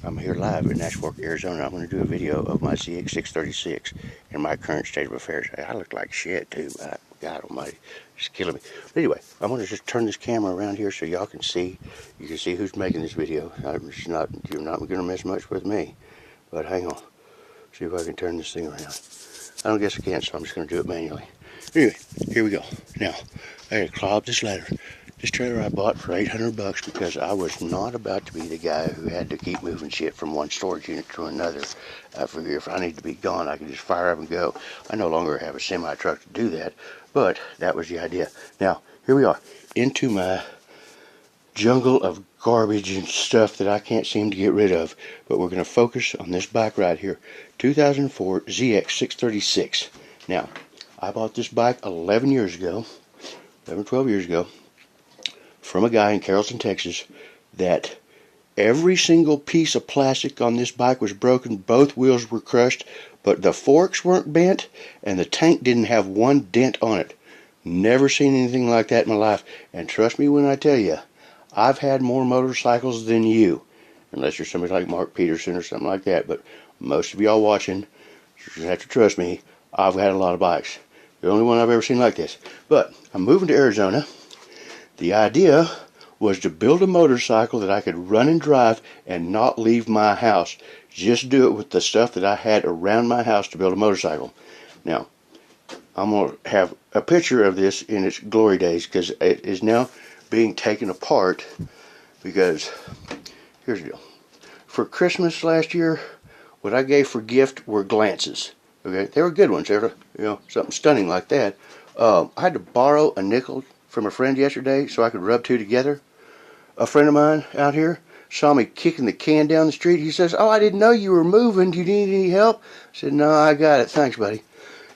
I'm here live in Nashville, Arizona. I'm going to do a video of my zx636 and my current state of affairs. I look like shit too. God almighty, it's killing me. But anyway, I'm going to just turn this camera around here so y'all can see. You can see who's making this video. You're not going to miss much with me. But hang on, see if I can turn this thing around. I don't guess I can, so I'm just going to do it manually. Anyway, here we go. Now, I got to climb up this ladder. This trailer I bought for $800 because I was not about to be the guy who had to keep moving shit from one storage unit to another. I figure if I need to be gone, I can just fire up and go. I no longer have a semi-truck to do that, but that was the idea. Now, here we are, into my jungle of garbage and stuff that I can't seem to get rid of. But we're going to focus on this bike right here, 2004 zx636. Now, I bought this bike 12 years ago, from a guy in Carrollton, Texas, that every single piece of plastic on this bike was broken, both wheels were crushed, but the forks weren't bent, and the tank didn't have one dent on it. Never seen anything like that in my life, and trust me when I tell you, I've had more motorcycles than you, unless you're somebody like Mark Peterson or something like that, but most of y'all watching, you have to trust me, I've had a lot of bikes. The only one I've ever seen like this. But I'm moving to Arizona. The idea was to build a motorcycle that I could run and drive and not leave my house. Just do it with the stuff that I had around my house to build a motorcycle. Now, I'm going to have a picture of this in its glory days because it is now being taken apart because, here's the deal. For Christmas last year, what I gave for gift were glances. Okay, they were good ones. They were, something stunning like that. I had to borrow a nickel from a friend yesterday so I could rub two together. A friend of mine out here saw me kicking the can down the street. He says, "Oh, I didn't know you were moving. Do you need any help?" I said, "No, I got it. Thanks, buddy."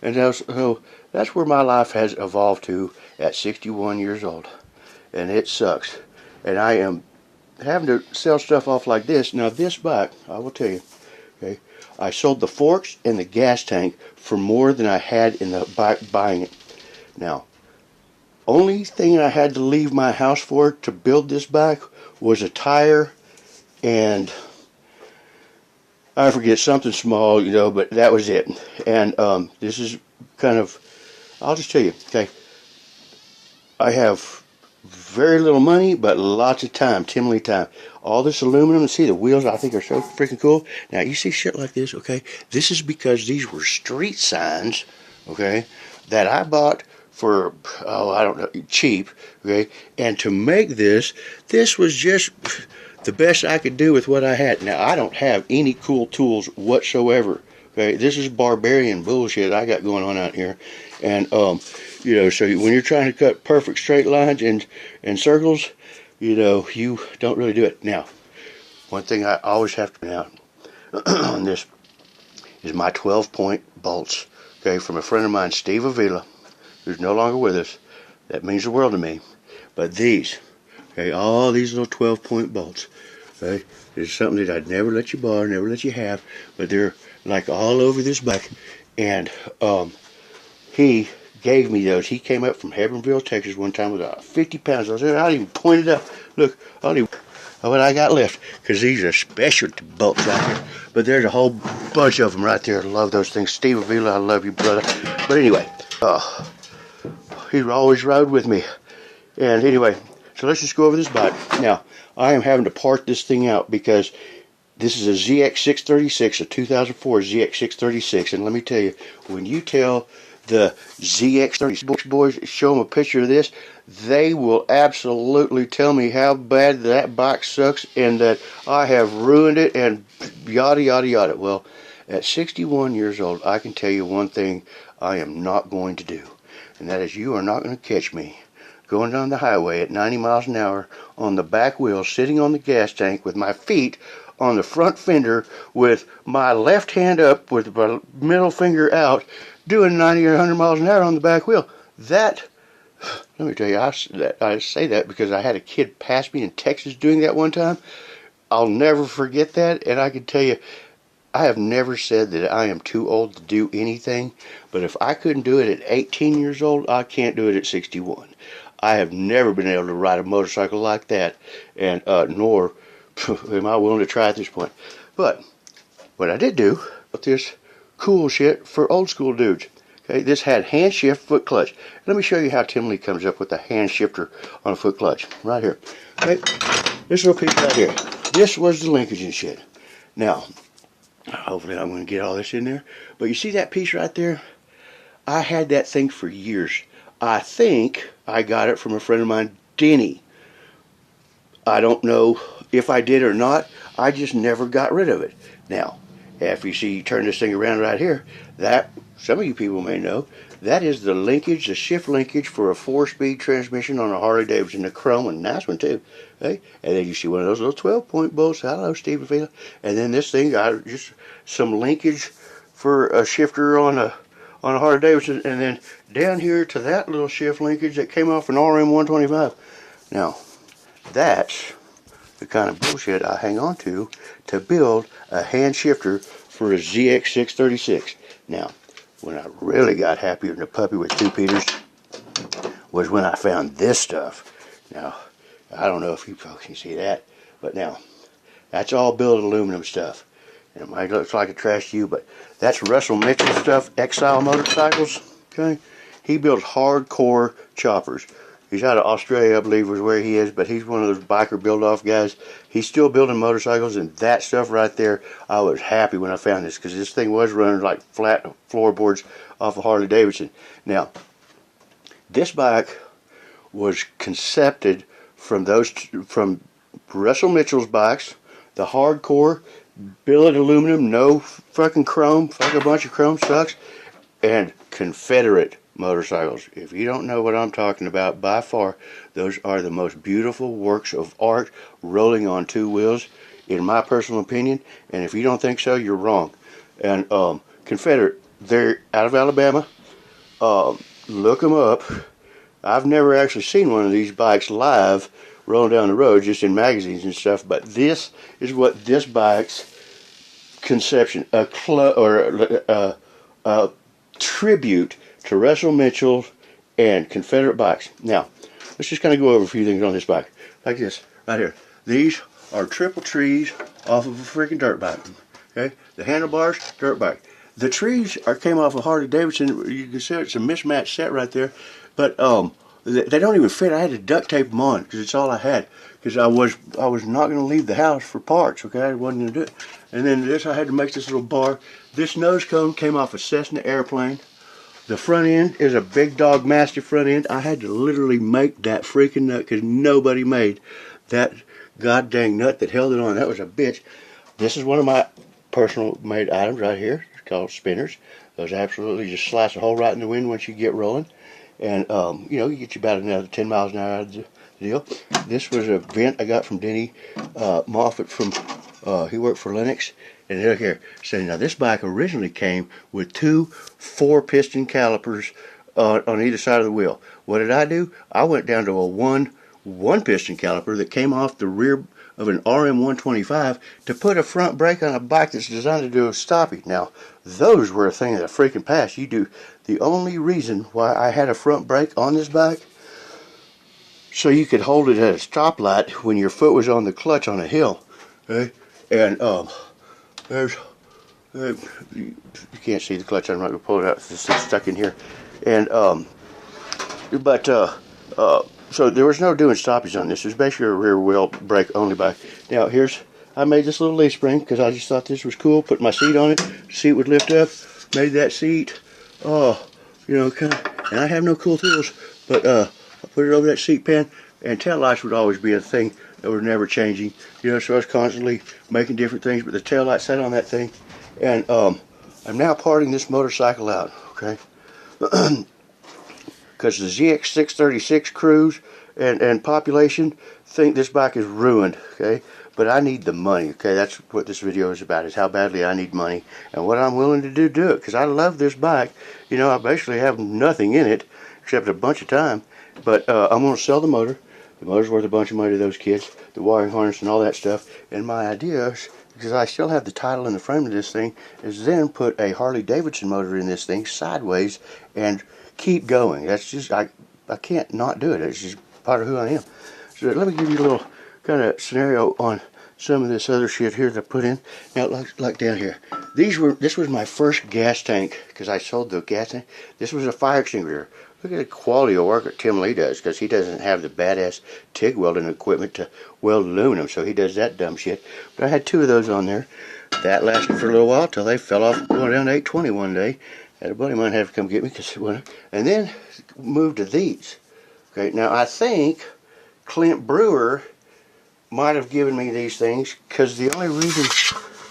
And so that's where my life has evolved to at 61 years old. And it sucks. And I am having to sell stuff off like this. Now, this bike, I will tell you, okay, I sold the forks and the gas tank for more than I had in the bike buying it. Now, only thing I had to leave my house for to build this bike was a tire and I forget something small, but that was it. And this is kind of, I'll just tell you, okay, I have very little money, but lots of time, Timely time. All this aluminum, see the wheels, I think are so freaking cool. Now, you see shit like this, okay? This is because these were street signs, okay, that I bought for, I don't know, cheap, okay? And to make this was just the best I could do with what I had. Now, I don't have any cool tools whatsoever, okay? This is barbarian bullshit I got going on out here. And, so when you're trying to cut perfect straight lines and circles, you don't really do it. Now, one thing I always have to point out on this is my 12-point bolts, okay, from a friend of mine, Steve Avila, who's no longer with us. That means the world to me. But these, okay, all these little 12-point bolts, okay, is something that I'd never let you borrow, never let you have, but they're like all over this bike. And he gave me those. He came up from Hebbronville, Texas one time with 50 pounds. I didn't even point it up. Look, I don't even know what I got left because these are specialty bolts out here. But there's a whole bunch of them right there. I love those things. Steve Avila, I love you, brother. But anyway, he always rode with me. And anyway, so let's just go over this bike. Now, I am having to part this thing out because this is a zx636, a 2004 zx636. And let me tell you, when you tell the zx36 boys, show them a picture of this, they will absolutely tell me how bad that bike sucks and that I have ruined it and yada, yada, yada. Well, at 61 years old, I can tell you one thing I am not going to do. And that is, you are not going to catch me going down the highway at 90 miles an hour on the back wheel, sitting on the gas tank with my feet on the front fender with my left hand up with my middle finger out, doing 90 or 100 miles an hour on the back wheel. That, let me tell you, I say that because I had a kid pass me in Texas doing that one time. I'll never forget that, and I can tell you, I have never said that I am too old to do anything, but if I couldn't do it at 18 years old, I can't do it at 61. I have never been able to ride a motorcycle like that, and nor am I willing to try at this point? But what I did do, put this cool shit for old school dudes. Okay, this had hand shift foot clutch. Let me show you how Tim Lee comes up with a hand shifter on a foot clutch. Right here. Okay, this little piece right here. This was the linkage and shit. Now, hopefully I'm going to get all this in there. But you see that piece right there? I had that thing for years. I think I got it from a friend of mine, Denny. I don't know if I did or not. I just never got rid of it. Now, if you see, turn this thing around right here, that, some of you people may know, that is the linkage, the shift linkage for a 4-speed transmission on a Harley Davidson, the chrome one, nice one too. Okay? And then you see one of those little 12-point bolts. Hello, Stephen Field. And then this thing got just some linkage for a shifter on a Harley Davidson, and then down here to that little shift linkage that came off an RM125. Now, that's the kind of bullshit I hang on to build a hand shifter for a zx636. Now, when I really got happier than a puppy with 2 Peters was when I found this stuff. Now, I don't know if you folks can see that, but now, that's all billet aluminum stuff. And it might look like a trash to you, but that's Russell Mitchell stuff, Exile motorcycles. Okay, he builds hardcore choppers. He's out of Australia, I believe, is where he is, but he's one of those biker build-off guys. He's still building motorcycles, and that stuff right there, I was happy when I found this, because this thing was running like flat floorboards off of Harley Davidson. Now, this bike was concepted from Russell Mitchell's bikes, the hardcore, billet aluminum, no fucking chrome, fuck a bunch of chrome sucks, and Confederate motorcycles. If you don't know what I'm talking about, by far, those are the most beautiful works of art rolling on 2 wheels, in my personal opinion. And if you don't think so, you're wrong. And Confederate, they're out of Alabama. Look them up. I've never actually seen one of these bikes live rolling down the road, just in magazines and stuff. But this is what this bike's conception, a tribute to Russell Mitchell and Confederate bikes. Now, let's just kind of go over a few things on this bike. Like this, right here. These are triple trees off of a freaking dirt bike. Okay? The handlebars, dirt bike. The trees came off of Harley Davidson. You can see it's a mismatched set right there. But they don't even fit. I had to duct tape them on because it's all I had. Because I was not going to leave the house for parts. Okay? I wasn't going to do it. And then this, I had to make this little bar. This nose cone came off a Cessna airplane. The front end is a Big Dog Mastiff front end. I had to literally make that freaking nut because nobody made that god dang nut that held it on. That was a bitch. This is one of my personal made items right here. It's called spinners. Those absolutely just slice a hole right in the wind once you get rolling. And, you know, you get you about another 10 miles an hour out of the deal. This was a vent I got from Denny Moffat from, he worked for Lennox. And look here, so now this bike originally came with 2 4-piston calipers on either side of the wheel. What did I do? I went down to a 1-piston caliper that came off the rear of an RM125 to put a front brake on a bike that's designed to do a stoppie. Now, those were a thing of the freaking past. You do. The only reason why I had a front brake on this bike, so you could hold it at a stoplight when your foot was on the clutch on a hill. Okay? And, you can't see the clutch. I'm not going to pull it out. It's stuck in here. And so there was no doing stoppies on this. It was basically a rear wheel brake only bike. Now I made this little leaf spring because I just thought this was cool. Put my seat on it. The seat would lift up. Made that seat. You know, kind of. And I have no cool tools, but I put it over that seat pan. And tail lights would always be a thing that were never changing. You know, so I was constantly making different things. But the tail light sat on that thing. And I'm now parting this motorcycle out. Okay. Because the zx636 crews and population think this bike is ruined, okay? But I need the money, okay? That's what this video is about, is how badly I need money and what I'm willing to do it, because I love this bike. You know, I basically have nothing in it except a bunch of time, but I'm going to sell the motor. The motor's worth a bunch of money to those kids, the wiring harness and all that stuff, and my idea is, because I still have the title and the frame of this thing, is then put a Harley Davidson motor in this thing sideways and keep going. That's just, I can't not do it. It's just part of who I am. So let me give you a little kind of scenario on some of this other shit here that I put in. Now, like down here, this was my first gas tank, because I sold the gas tank. This was a fire extinguisher. Look at the quality of work that Tim Lee does, because he doesn't have the badass TIG welding equipment to weld aluminum, so he does that dumb shit. But I had 2 of those on there. That lasted for a little while till they fell off going down to 820 one day. Had a buddy of mine have to come get me, and then moved to these. Okay, now I think Clint Brewer might have given me these things, because the only reason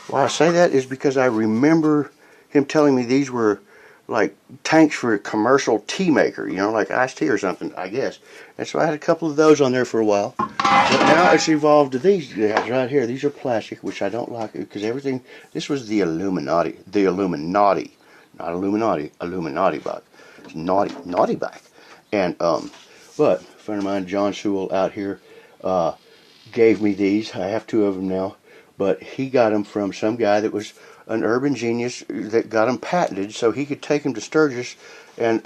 why I say that is because I remember him telling me these were like tanks for a commercial tea maker, you know, like iced tea or something, I guess. And so I had a couple of those on there for a while. But now it's evolved to these guys right here. These are plastic, which I don't like, because everything, this was the Illuminati, not Illuminati, Illuminati bike. It's naughty bike. And, but a friend of mine, John Sewell out here, gave me these. I have 2 of them now, but he got them from some guy that was an urban genius that got them patented, so he could take them to Sturgis and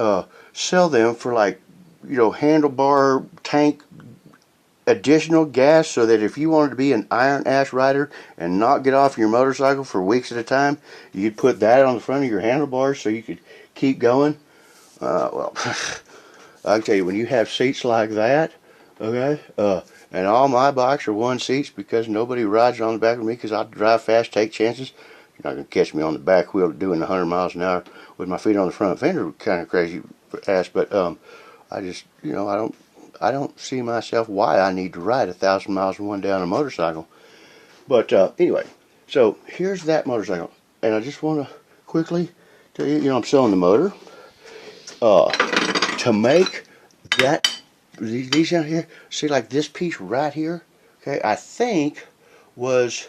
sell them for, like, you know, handlebar tank additional gas, so that if you wanted to be an iron ass rider and not get off your motorcycle for weeks at a time, you'd put that on the front of your handlebars so you could keep going. Well, I can tell you, when you have seats like that, okay, and all my bikes are 1 seats because nobody rides on the back of me, because I drive fast, take chances. You're not going to catch me on the back wheel doing 100 miles an hour with my feet on the front fender, kind of crazy ass. But I just, you know, I don't see myself why I need to ride 1,000 miles and one down a motorcycle. But anyway, so here's that motorcycle, and I just want to quickly tell you, you know, I'm selling the motor. To make that, these out here, see, like this piece right here, okay, I think was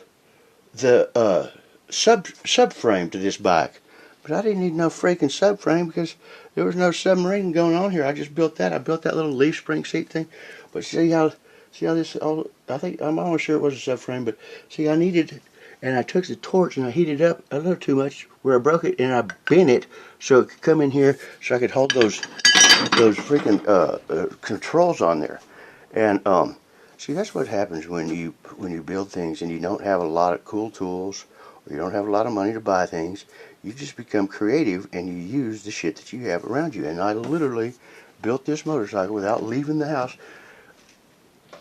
the subframe to this bike, but I didn't need no freaking subframe because there was no submarine going on here. I just built that. I built that little leaf spring seat thing. But see how this all, I think I'm almost sure it was a subframe, but see, I needed, and I took the torch and I heated it up a little too much where I broke it, and I bent it so it could come in here so I could hold those freaking controls on there. And see, that's what happens when you build things and you don't have a lot of cool tools, or you don't have a lot of money to buy things. You just become creative and you use the shit that you have around you. And I literally built this motorcycle without leaving the house,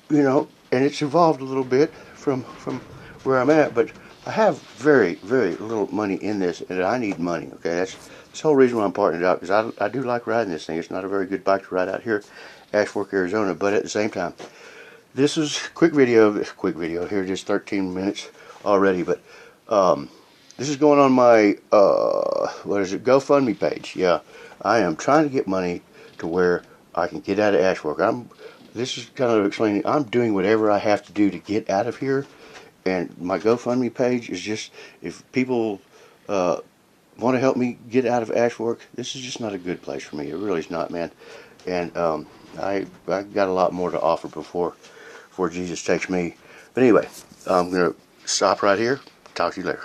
you know, and it's evolved a little bit from where I'm at, but I have very, very little money in this, and I need money, okay? That's the whole reason why I'm partnering it out, because I do like riding this thing. It's not a very good bike to ride out here, Ash Fork, Arizona, but at the same time, this is quick video here, just 13 minutes already, but this is going on my, GoFundMe page. Yeah, I am trying to get money to where I can get out of Ash Fork. This is kind of explaining, I'm doing whatever I have to do to get out of here, and my GoFundMe page is just, if people want to help me get out of Ash Fork, this is just not a good place for me. It really is not, man. And I got a lot more to offer before Jesus takes me. But anyway, I'm going to stop right here. Talk to you later.